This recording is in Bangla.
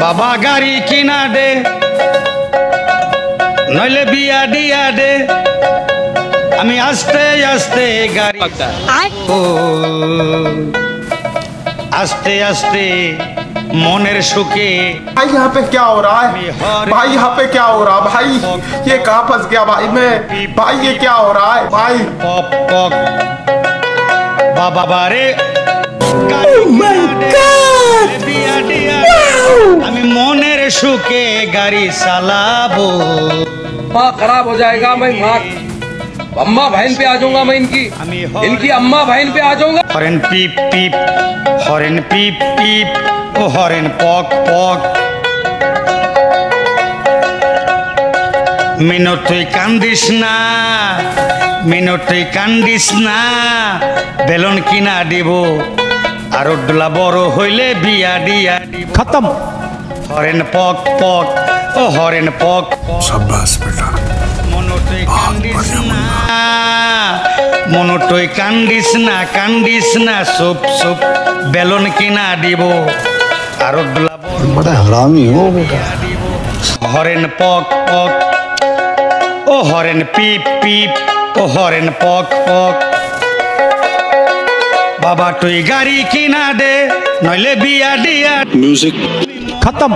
বাবা গাড়ি কিনা দে নইলে বিয়া দিয়া দে আমি আস্তে আস্তে গাড়ি ও আস্তে আস্তে মনের সুখে। भाई यहाँ पे क्या हो रहा है भाई? यहाँ पे क्या हो रहा है भाई? ये कहाँ फंस गया भाई मैं? भाई ये क्या हो रहा है भाई? পক পক বাবা বারে আমি মনের সুখে গাড়ি চালাবো। माँ खराब हो जाएगा, मैं माँ अम्मा बहन पे आ जाऊंगा, मैं इनकी अम्मा बहन पे आ जाऊंगा। হরেন পিপ পিপ হরেন পিপ পিপ ও হরেন পক পক। মিনু তুই কান্দিস না, মিনু তুই কান্দিস না, বেলুন কিনা দিব আর ডোলা বড় হইলে বিয়া দিয়া দিব। खत्म। হরেন পক পক ও হরেন পক পক। शाबाश बेटा। মনু তুই কান্দিস না, মনু তুই কান্দিস না, কান্দিস না, সুপ সুপ বেলুন কিনা দিব আর ডোলা बड़ा हरामी हो बेटा। হরেন পক পক ও হরেন পিপ পিপ ও হরেন পক পক। বাবা তুই গাড়ি কিনা দে নইলে বিয়া দিয়া। म्यूजिक खत्म।